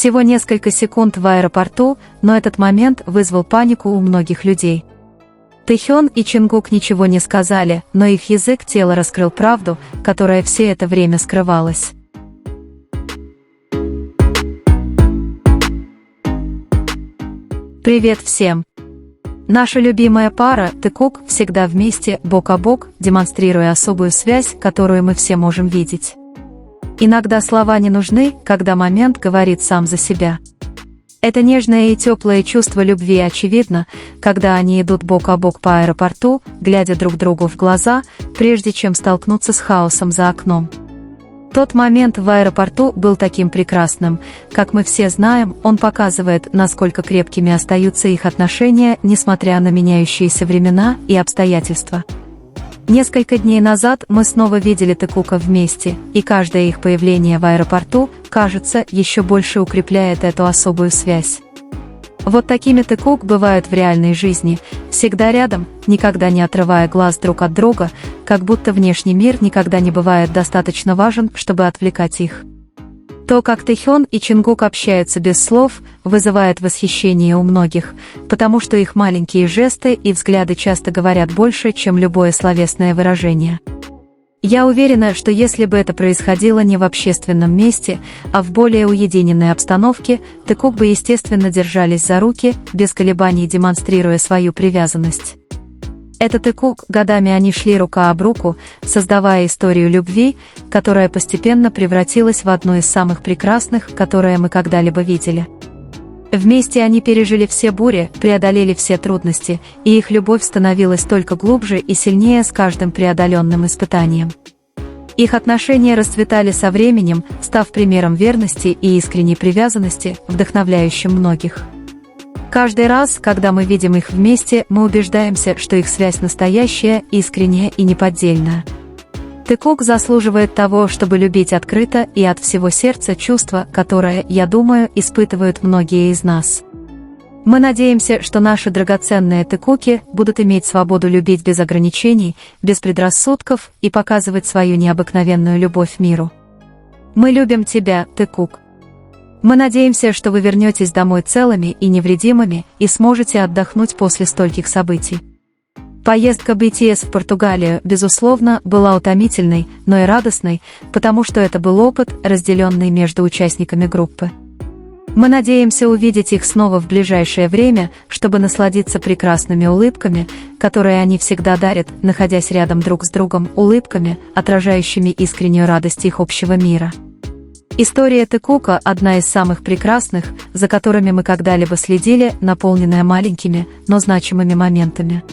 Всего несколько секунд в аэропорту, но этот момент вызвал панику у многих людей. Тэхён и Чингук ничего не сказали, но их язык тела раскрыл правду, которая все это время скрывалась. Привет всем! Наша любимая пара Тэкук всегда вместе, бок о бок, демонстрируя особую связь, которую мы все можем видеть. Иногда слова не нужны, когда момент говорит сам за себя. Это нежное и теплое чувство любви очевидно, когда они идут бок о бок по аэропорту, глядя друг другу в глаза, прежде чем столкнуться с хаосом за окном. Тот момент в аэропорту был таким прекрасным. Как мы все знаем, он показывает, насколько крепкими остаются их отношения, несмотря на меняющиеся времена и обстоятельства. Несколько дней назад мы снова видели Тэкука вместе, и каждое их появление в аэропорту, кажется, еще больше укрепляет эту особую связь. Вот такими Тэкук бывают в реальной жизни, всегда рядом, никогда не отрывая глаз друг от друга, как будто внешний мир никогда не бывает достаточно важен, чтобы отвлекать их. То, как Тэхён и Чингук общаются без слов, вызывает восхищение у многих, потому что их маленькие жесты и взгляды часто говорят больше, чем любое словесное выражение. Я уверена, что если бы это происходило не в общественном месте, а в более уединенной обстановке, Тэкук бы естественно держались за руки, без колебаний демонстрируя свою привязанность. Это Тэкук, годами они шли рука об руку, создавая историю любви, которая постепенно превратилась в одну из самых прекрасных, которые мы когда-либо видели. Вместе они пережили все бури, преодолели все трудности, и их любовь становилась только глубже и сильнее с каждым преодоленным испытанием. Их отношения расцветали со временем, став примером верности и искренней привязанности, вдохновляющим многих. Каждый раз, когда мы видим их вместе, мы убеждаемся, что их связь настоящая, искренняя и неподдельная. Тэкук заслуживает того, чтобы любить открыто и от всего сердца чувство, которое, я думаю, испытывают многие из нас. Мы надеемся, что наши драгоценные Тэкуки будут иметь свободу любить без ограничений, без предрассудков и показывать свою необыкновенную любовь миру. Мы любим тебя, Тэкук. Мы надеемся, что вы вернетесь домой целыми и невредимыми и сможете отдохнуть после стольких событий. Поездка BTS в Португалию, безусловно, была утомительной, но и радостной, потому что это был опыт, разделенный между участниками группы. Мы надеемся увидеть их снова в ближайшее время, чтобы насладиться прекрасными улыбками, которые они всегда дарят, находясь рядом друг с другом, улыбками, отражающими искреннюю радость их общего мира. История Тэкука – одна из самых прекрасных, за которыми мы когда-либо следили, наполненная маленькими, но значимыми моментами.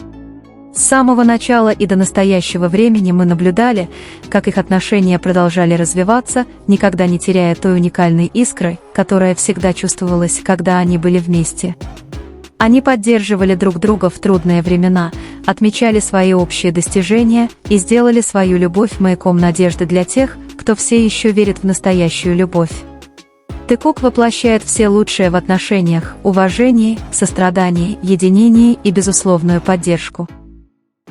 С самого начала и до настоящего времени мы наблюдали, как их отношения продолжали развиваться, никогда не теряя той уникальной искры, которая всегда чувствовалась, когда они были вместе. Они поддерживали друг друга в трудные времена, отмечали свои общие достижения и сделали свою любовь маяком надежды для тех, кто все еще верит в настоящую любовь. Тэкук воплощает все лучшее в отношениях: уважение, сострадание, единение и безусловную поддержку.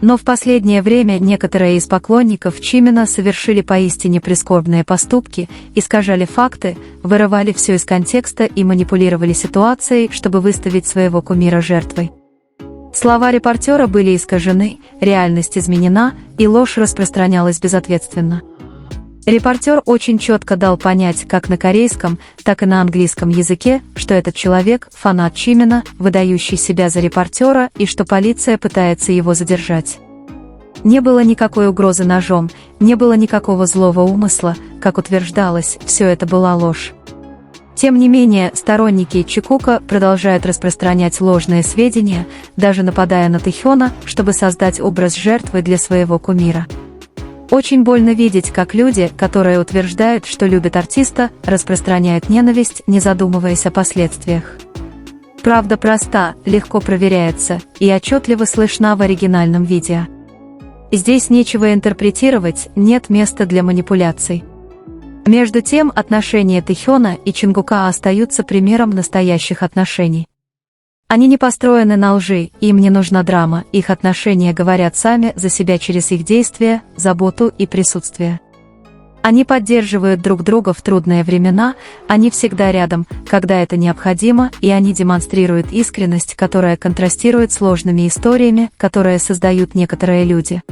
Но в последнее время некоторые из поклонников Чимина совершили поистине прискорбные поступки, искажали факты, вырывали все из контекста и манипулировали ситуацией, чтобы выставить своего кумира жертвой. Слова репортера были искажены, реальность изменена, и ложь распространялась безответственно. Репортер очень четко дал понять как на корейском, так и на английском языке, что этот человек – фанат Чимина, выдающий себя за репортера, и что полиция пытается его задержать. Не было никакой угрозы ножом, не было никакого злого умысла, как утверждалось, все это была ложь. Тем не менее, сторонники Чикука продолжают распространять ложные сведения, даже нападая на Тэхёна, чтобы создать образ жертвы для своего кумира. Очень больно видеть, как люди, которые утверждают, что любят артиста, распространяют ненависть, не задумываясь о последствиях. Правда проста, легко проверяется и отчетливо слышна в оригинальном видео. Здесь нечего интерпретировать, нет места для манипуляций. Между тем, отношения Тэхёна и Чингука остаются примером настоящих отношений. Они не построены на лжи, им не нужна драма, их отношения говорят сами за себя через их действия, заботу и присутствие. Они поддерживают друг друга в трудные времена, они всегда рядом, когда это необходимо, и они демонстрируют искренность, которая контрастирует с сложными историями, которые создают некоторые люди.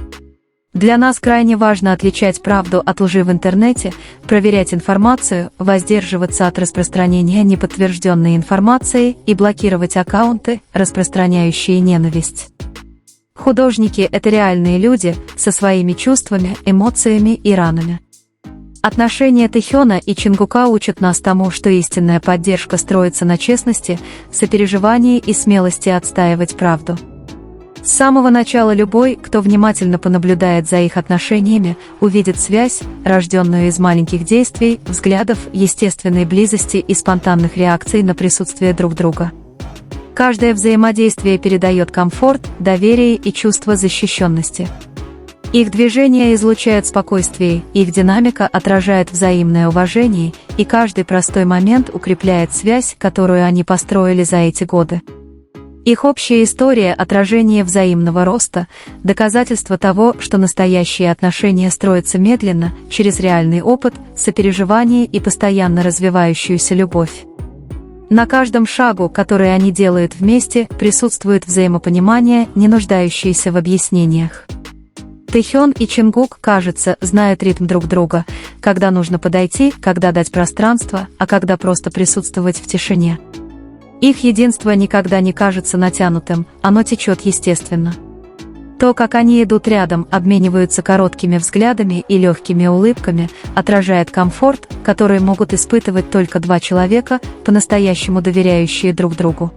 Для нас крайне важно отличать правду от лжи в интернете, проверять информацию, воздерживаться от распространения неподтвержденной информации и блокировать аккаунты, распространяющие ненависть. Художники – это реальные люди со своими чувствами, эмоциями и ранами. Отношения Тэхёна и Чингука учат нас тому, что истинная поддержка строится на честности, сопереживании и смелости отстаивать правду. С самого начала любой, кто внимательно понаблюдает за их отношениями, увидит связь, рожденную из маленьких действий, взглядов, естественной близости и спонтанных реакций на присутствие друг друга. Каждое взаимодействие передает комфорт, доверие и чувство защищенности. Их движения излучают спокойствие, их динамика отражает взаимное уважение, и каждый простой момент укрепляет связь, которую они построили за эти годы. Их общая история – отражение взаимного роста, доказательство того, что настоящие отношения строятся медленно, через реальный опыт, сопереживание и постоянно развивающуюся любовь. На каждом шагу, который они делают вместе, присутствует взаимопонимание, не нуждающееся в объяснениях. Тэхён и Чингук, кажется, знают ритм друг друга, когда нужно подойти, когда дать пространство, а когда просто присутствовать в тишине. Их единство никогда не кажется натянутым, оно течет естественно. То, как они идут рядом, обмениваются короткими взглядами и легкими улыбками, отражает комфорт, который могут испытывать только два человека, по-настоящему доверяющие друг другу.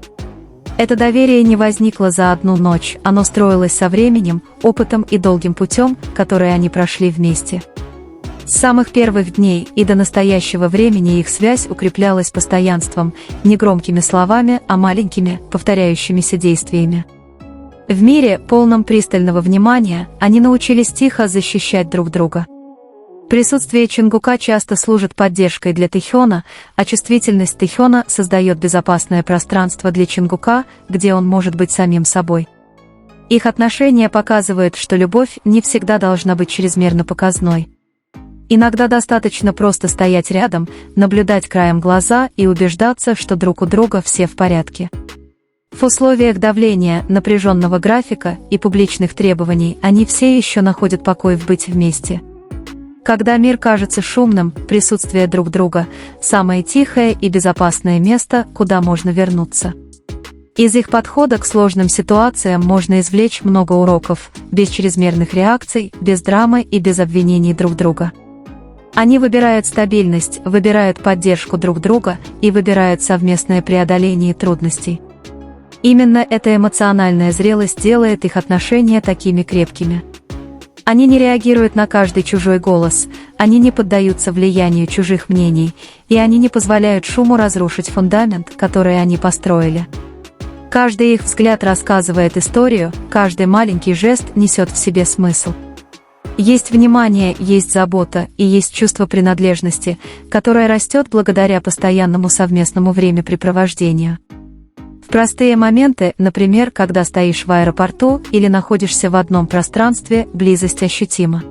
Это доверие не возникло за одну ночь, оно строилось со временем, опытом и долгим путем, который они прошли вместе. С самых первых дней и до настоящего времени их связь укреплялась постоянством, не громкими словами, а маленькими, повторяющимися действиями. В мире, полном пристального внимания, они научились тихо защищать друг друга. Присутствие Чингука часто служит поддержкой для Тэхёна, а чувствительность Тэхёна создает безопасное пространство для Чингука, где он может быть самим собой. Их отношения показывают, что любовь не всегда должна быть чрезмерно показной. Иногда достаточно просто стоять рядом, наблюдать краем глаза и убеждаться, что друг у друга все в порядке. В условиях давления, напряженного графика и публичных требований они все еще находят покой в быть вместе. Когда мир кажется шумным, присутствие друг друга – самое тихое и безопасное место, куда можно вернуться. Из их подхода к сложным ситуациям можно извлечь много уроков, без чрезмерных реакций, без драмы и без обвинений друг друга. Они выбирают стабильность, выбирают поддержку друг друга и выбирают совместное преодоление трудностей. Именно эта эмоциональная зрелость делает их отношения такими крепкими. Они не реагируют на каждый чужой голос, они не поддаются влиянию чужих мнений, и они не позволяют шуму разрушить фундамент, который они построили. Каждый их взгляд рассказывает историю, каждый маленький жест несет в себе смысл. Есть внимание, есть забота и есть чувство принадлежности, которое растет благодаря постоянному совместному времяпрепровождению. В простые моменты, например, когда стоишь в аэропорту или находишься в одном пространстве, близость ощутима.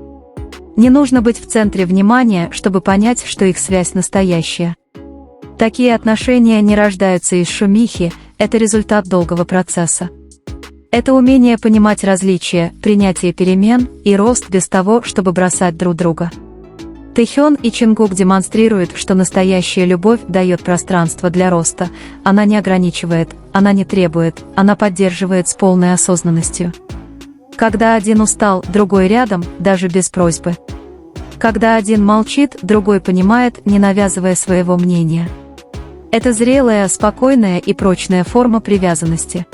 Не нужно быть в центре внимания, чтобы понять, что их связь настоящая. Такие отношения не рождаются из шумихи, это результат долгого процесса. Это умение понимать различия, принятие перемен и рост без того, чтобы бросать друг друга. Тэхён и Чингук демонстрируют, что настоящая любовь дает пространство для роста, она не ограничивает, она не требует, она поддерживает с полной осознанностью. Когда один устал, другой рядом, даже без просьбы. Когда один молчит, другой понимает, не навязывая своего мнения. Это зрелая, спокойная и прочная форма привязанности.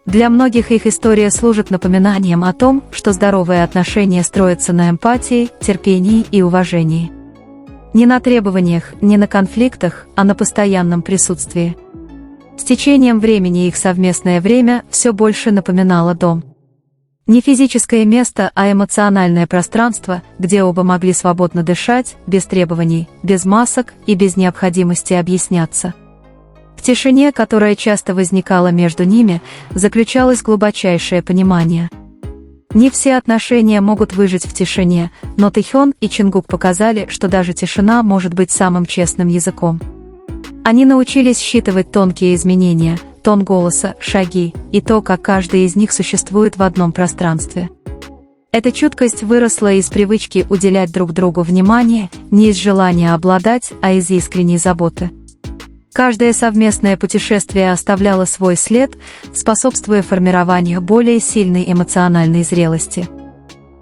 Для многих их история служит напоминанием о том, что здоровые отношения строятся на эмпатии, терпении и уважении. Не на требованиях, не на конфликтах, а на постоянном присутствии. С течением времени их совместное время все больше напоминало дом. Не физическое место, а эмоциональное пространство, где оба могли свободно дышать, без требований, без масок и без необходимости объясняться. В тишине, которая часто возникала между ними, заключалось глубочайшее понимание. Не все отношения могут выжить в тишине, но Тэхён и Чингук показали, что даже тишина может быть самым честным языком. Они научились считывать тонкие изменения, тон голоса, шаги, и то, как каждый из них существует в одном пространстве. Эта чуткость выросла из привычки уделять друг другу внимание, не из желания обладать, а из искренней заботы. Каждое совместное путешествие оставляло свой след, способствуя формированию более сильной эмоциональной зрелости.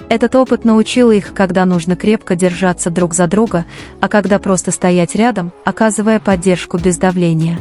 Этот опыт научил их, когда нужно крепко держаться друг за друга, а когда просто стоять рядом, оказывая поддержку без давления.